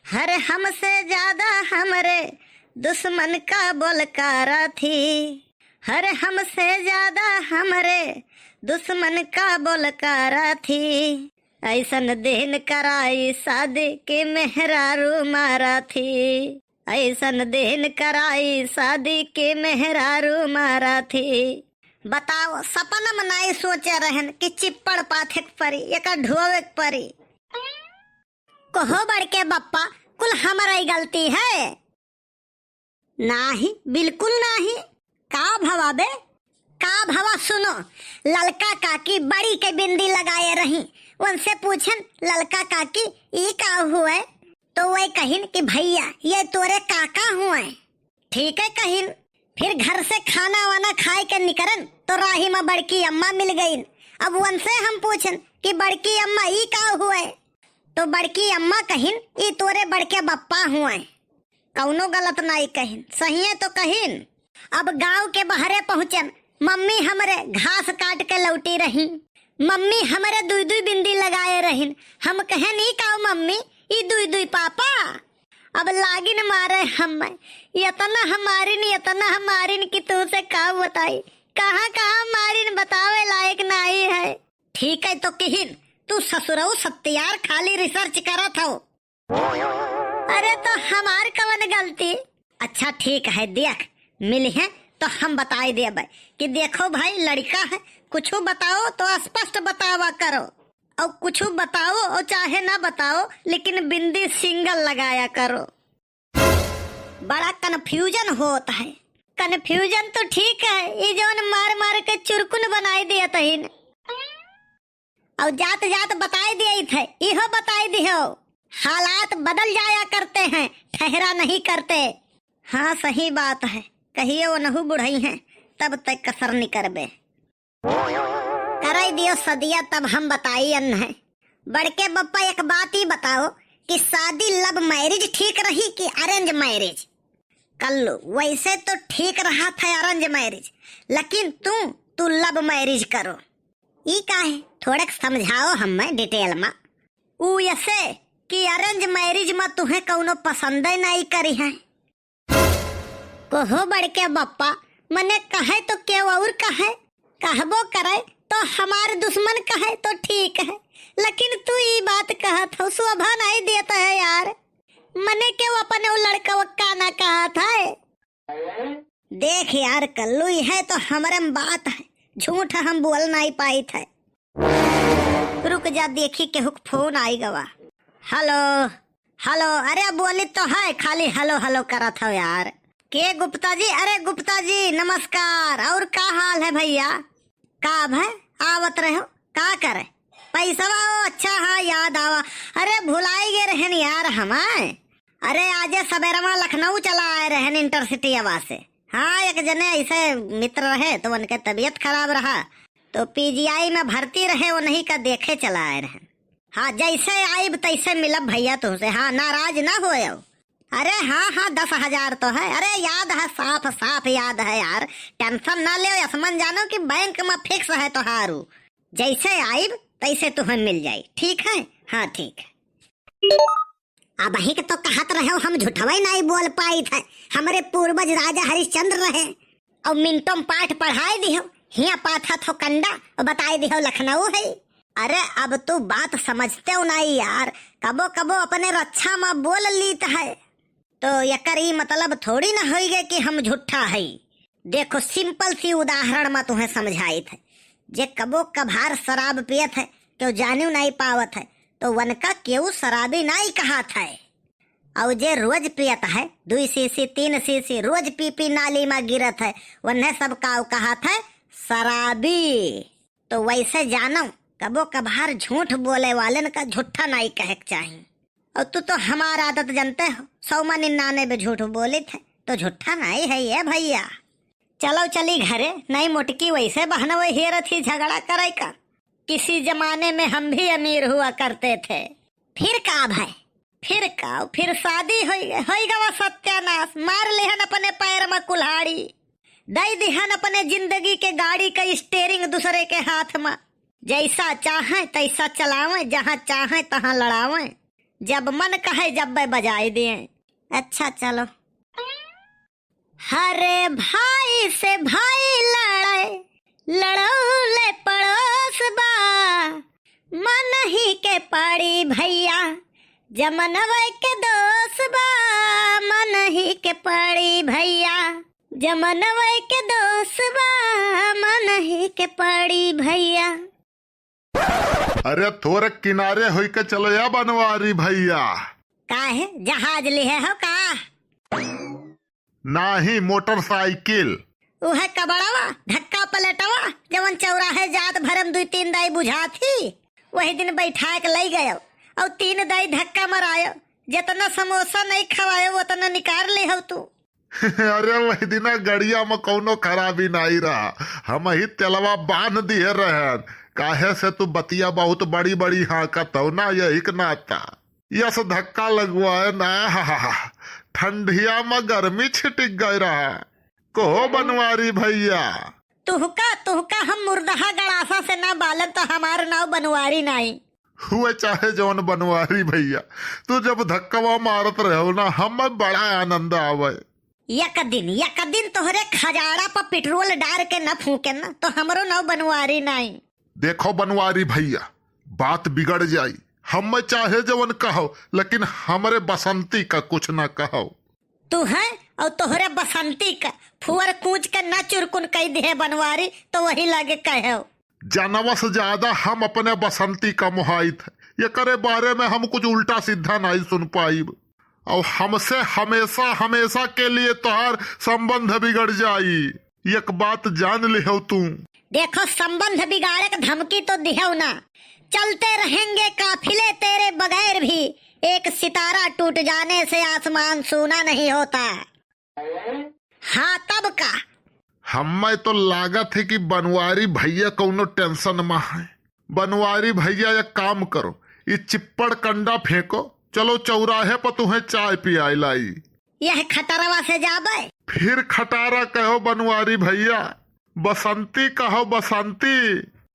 हर हमसे ज्यादा हमरे दुश्मन का बोलकारा थी। हर हमसे ज्यादा हमरे दुश्मन का बोलकारा थी। ऐसन दिन कराई शादी के मेहरारू मारा थी। ऐसन दिन कराई शादी के मेहरारू मारा थी। बताओ सपना मनाई सोचे रहन कि चिप्पड़ पाथे परी एक ढोवे परी। कहो बड़के बप्पा कुल हमारी गलती है? नाही, बिल्कुल नहीं। का भवा बे? का भवा सुनो, ललका काकी बड़ी के बिंदी लगाए रही। उनसे पूछन ललका काकी ये का हुए? तो वह कहिन कि भैया ये तोरे काका हुए। ठीक है कहिन। फिर घर से खाना वाना खाए के निकरन तो राही में बड़की अम्मा मिल गई। अब उनसे हम पूछन कि बड़की अम्मा ये का हुए? तो बड़की अम्मा कहिन ये तोरे बड़के बप्पा हुए। कौनो गलत नहीं कहिन, सही है तो कहिन। अब गांव के बहरे पहुंचन, मम्मी हमरे घास काट के लौटी रही। मम्मी हमरे दुई दुई बिंदी लगाए रहीन। हम कहे नहीं का मम्मी ये दुई दुई पापा। अब लागिन मारे हम इतना हमारिन कि तू से का बताई। कहाँ कहाँ मारिन बतावे लायक नहीं है। ठीक है तो कहिन तू ससुरऊ सत्यार खाली रिसर्च करा था। अरे तो हमार कवन गलती? अच्छा ठीक है, देख मिल है तो हम बताए दे भाई कि देखो भाई लड़का है, कुछ बताओ तो स्पष्ट बतावा करो, और कुछ बताओ और चाहे ना बताओ लेकिन बिंदी सिंगल लगाया करो। बड़ा कन्फ्यूजन होता है। कन्फ्यूजन तो ठीक है, ये जो मार मार के चुरकुन बनाई दिया तहीन और जात जात बताए दिए थे, इहो बताए दियो। हालात बदल जाया करते हैं, ठहरा नहीं करते। हाँ सही बात है, कहिए वो नहु बुढ़ई हैं तब तक कसर नहीं करबे। कराई दियो सदिया तब हम बताई अन्न है। बड़के बप्पा एक बात ही बताओ कि शादी लव मैरिज ठीक रही कि अरेंज मैरिज? कल्लू वैसे तो ठीक रहा था अरेंज मैरिज, लेकिन तू लव मैरिज करो। ई का है थोड़ा समझाओ हमें डिटेल में। ऊ ऐसे कि अरेंज मैरिज में तुम्हें कौनो पसंद नहीं करी है। कहो बड़के बप्पा मने कहे तो क्यों और कहे, कहबो करे तो हमारे दुश्मन कहे तो ठीक है, लेकिन तू ये बात कहा था शोभा नहीं देता है यार। मने क्यों अपने वो लड़का वक्का ना कहा था। देख यार कल्लू है तो हमारे में बात है, झूठ हम बोल नहीं पाई थे। रुक जा देखी के हुक फोन आई गवा। हेलो हेलो, अरे बोली तो है, खाली हेलो हेलो करा था यार। के गुप्ता जी? अरे गुप्ता जी नमस्कार, और का हाल है भैया? का भाई आवत रहे हो, का करे पैसा वो? अच्छा हाँ याद आवा। अरे भुलाई गए रहन यार हमें। अरे आज सवेरा में लखनऊ चला आए रहन इंटरसिटी आवाज से। हाँ एक जने ऐसे मित्र रहे तो उनके तबीयत खराब रहा तो पीजीआई में भर्ती रहे, वो नहीं का देखे चला आए रहे। हाँ जैसे आइब तैसे मिलब भैया तुमसे। हाँ नाराज ना हो। अरे हाँ 10,000 तो है। अरे याद है, साफ साफ याद है यार, टेंशन ना ले। असमन जानो कि बैंक में फिक्स है तो हारू, जैसे आइब तैसे तुम्हें मिल जाये। ठीक है? हाँ ठीक है। अब ही तो कहत रहे हो हम झूठवाई नहीं बोल पाई थे। हमारे पूर्वज राजा हरिश्चंद्र रहे और मिनटों में पाठ पढ़ाई दियो, हिया पाथा थो कंडा और बताई दियो लखनऊ है। अरे अब तू बात समझते हो नहीं यार, कबो कबो अपने रक्षा में बोल लीत है तो यकर ई मतलब थोड़ी ना हो गए कि हम झूठा है। देखो सिंपल सी उदाहरण में तुम्हें समझाई थे। जे कबो कभार शराब पियत है क्यों जानू नहीं पावत है तो वनका क्यों शराबी नहीं कहा था। और जे रोज पियत है 2 सीसी 3 सीसी रोज पी पी नाली में गिरत है वन्हें सब का कहा था शराबी। तो वैसे जानो कबो कभार झूठ बोले वाले का झूठा नहीं कहे चाहिए। और तू तो हमारा आदत जानते हो, 100 में 99 झूठ बोले थे तो झूठा नहीं है ये भैया। चलो चली घरे, नहीं मोटकी वैसे बहन वो हेर थी झगड़ा करे का। किसी जमाने में हम भी अमीर हुआ करते थे। फिर का भाई, फिर शादी हो गवा सत्यानाश। मार लेहन अपने पैर में कुल्हाड़ी, दई दिहन अपने जिंदगी के गाड़ी का स्टेयरिंग दूसरे के हाथ में। जैसा चाहे तैसा चलावे, जहाँ चाहे तहाँ लड़ावे। जब मन कहे जब बजाए दिए। अच्छा चलो। हरे भाई से भाई लड़े, लड़ौले पड़ोस बा, मन ही के पड़ी भैया, जमनवे के दोस्त बा, मन ही के पड़ी भैया, जमनवे के दोस्त बा, मन ही के पड़ी भैया। अरे थोड़े किनारे होई के चलो या बनवारी भैया। काहे जहाज लिहे हो का? नाही मोटरसाइकिल। उहे कबड़वा धक्का पलटवा जवन चौराहे जात भरम 2-3 दाई बुझा थी, वही दिन बैठा के ले गयो और 3 दाई धक्का मरायो। जितना समोसा नहीं खवायो उतना निकाल ले हो तू। अरे वही दिन गड़िया में कौनो खराबी नहीं रहा, हम ही तेलवा बांध दिए रहे। काहे से तू बतिया बहुत बड़ी बड़ी हाकत हो ना, यही के नाता यस धक्का लगवाए ना। ठंडिया में गर्मी छिटिक गई रहा। कहो बनवारी भैया। तुहका हम मुर्दहा गड़ासा से ना बालन तो हमार नाव बनवारी नहीं हुए चाहे जौन बनवारी भैया, तू जब धक्का मारत रहो ना हम बड़ा आनंद आवे। एक दिन तोहरे खजाड़ा पर पेट्रोल डाल के न फूके ना तो हमरो नाव बनवारी नहीं। देखो बनवारी भैया, बात बिगड़ जाई। हम चाहे जवन कहो लेकिन हमरे बसंती का कुछ ना कहो। तू है और तोहरे बसंती का फुअर कूच के न चुरकुन कही दे बनवारी तो वही लगे कहो। जानवा से ज्यादा हम अपने बसंती का मुहाइत है, ये करे बारे में हम कुछ उल्टा सीधा नहीं सुन पाई और हमसे हमेशा हमेशा के लिए तोहार संबंध बिगड़ जाई। एक बात जान लिहो तू। देखो संबंध बिगाड़े के धमकी तो दिहो ना, चलते रहेंगे काफिले तेरे बगैर भी, एक सितारा टूट जाने से आसमान सूना नहीं होता। हाँ तब का हमें तो लागत है कि बनवारी भैया कौनो टेंशन में है। बनवारी भैया एक काम करो, ये चिप्पड़ कंडा फेंको, चलो चौराहे पर तुम्हें चाय पियाई लाई। यह खतरवा से जाबे। फिर खटारा कहो बनवारी भैया, बसंती कहो बसंती।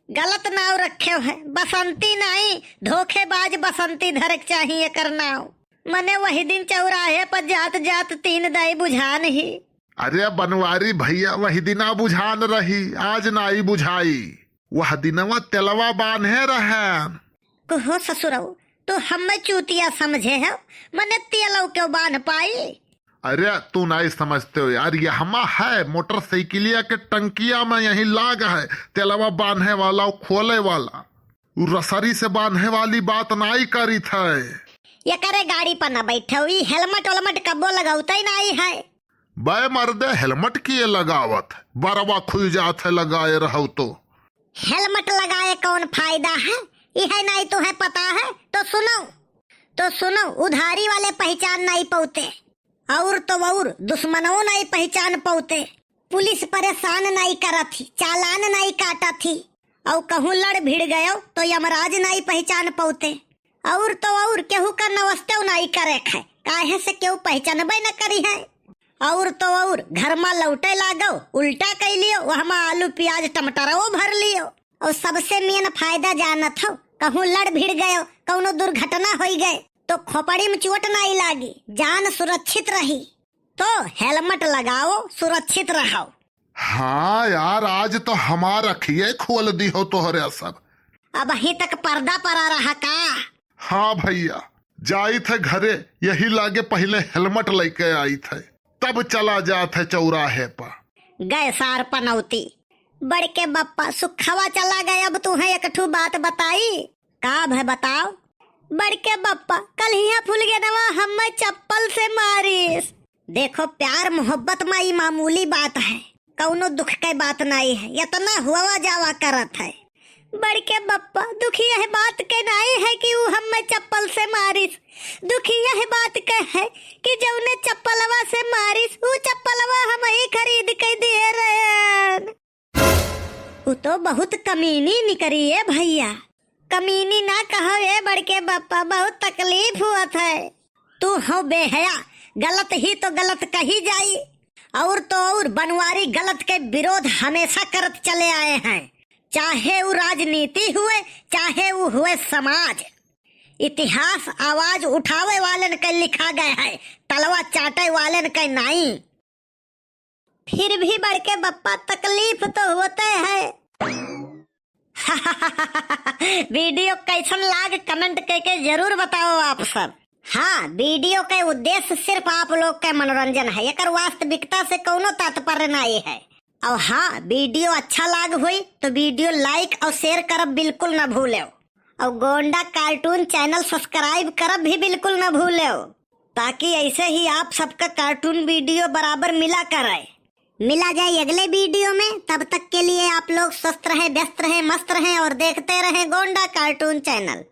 गलत नाव रखे है, बसंती नहीं धोखेबाज बसंती धरक चाहिए करना। मने वही दिन चौराहे पर जात जात 3 दाई बुझान ही। अरे बनवारी भैया वही दिना बुझान रही, आज नाई बुझाई। वह दिनवा तेलवा बांधे रहे। कहो ससुरऊ तो हमें चूतिया समझे है, मने तेलव क्यों बांध पाई? अरे तू नहीं समझते हो यार, ये हमा है मोटरसाइकिलिया के टंकिया में यही लाग है तेलवा बांधे वाला खोले वाला। रसरी से बांधे वाली बात नहीं करी थे। ये करे गाड़ी पर न बैठे हुई, हेलमेट वेलमेट कब्बो लगावता ही नहीं है। बे मर्दे हेलमेट किए लगावत, बरवा खुल जात है लगाए रहो तो। हेलमेट लगाए कौन फायदा है, यह नहीं तो है पता है तो सुनो उधारी वाले पहचान नहीं पाते और तो और दुश्मनों नहीं पहचान पाते। पुलिस परेशान नहीं करा थी, चालान नहीं काटा थी और कहूँ लड़ भिड़ गयो तो यमराज नहीं पहचान पाते और तो और केहू का नमस्ते नहीं करे है, काहे से केहू पहचानबे न करी है। और तो और घर में लौटे लागो उल्टा कह लियो, वहाँ में आलू प्याज टमाटर भर लियो और सबसे मेन फायदा जानत हो, कहूँ लड़ भिड़ गयो कौनो दुर्घटना हो गए तो खोपड़ी में चोट नहीं लागी, जान सुरक्षित रही। तो हेलमेट लगाओ, सुरक्षित रहो। हाँ यार आज तो हमारा अखिये खोल दी हो तोहरे सब। अब अही तक पर्दा पड़ा रहा का? हाँ भैया जाई थे घरे, यही लागे पहले हेलमेट लेके आई थे, तब चला जाते चौराहे पर। गए सार पनौती बड़के बप्पा सुखवा चला गए। अब तुम्हें एक ठू बात बताई का है, बताओ। बड़के बप्पा कल हिया फूल गया नवा हमें चप्पल से मारिस। देखो प्यार मोहब्बत में ये मामूली बात है, कौनो दुख के बात नहीं है, इतना हुआ जावा करत है। बड़के बप्पा दुखी यह बात के नहीं है कि वो हमें चप्पल से मारिस, दुखी यह बात के है कि जो ने चप्पलवा से मारिस वो चप्पलवा हम ही खरीद के दे रहे। वो तो बहुत कमीनी निकरी है भैया, कमीनी ना कहो ये बड़के बप्पा, बहुत तकलीफ हुआ था। तू हो बेहया, गलत ही तो गलत कही जाई और तो और बनवारी गलत के विरोध हमेशा करत चले आए हैं, चाहे वो राजनीति हुए चाहे वो हुए समाज। इतिहास आवाज उठावे वालन का लिखा गया है, तलवा चाटे वालन का नहीं। फिर भी बड़के बप्पा तकलीफ तो होते है। वीडियो कैसन लाग कमेंट करके जरूर बताओ आप सब। हाँ, वीडियो का उद्देश्य सिर्फ आप लोग का मनोरंजन है, एकर वास्तविकता से कोनो तात्पर्य नहीं है। और हाँ, वीडियो अच्छा लाग हुई तो वीडियो लाइक और शेयर करब बिल्कुल न भूले, और गोंडा कार्टून चैनल सब्सक्राइब करब भी बिल्कुल न भूले, ताकि ऐसे ही आप सबका कार्टून वीडियो बराबर मिला करे। मिला जाए अगले वीडियो में, तब तक के लिए आप लोग स्वस्थ रहें, व्यस्त रहें, मस्त रहें और देखते रहें गोंडा कार्टून चैनल।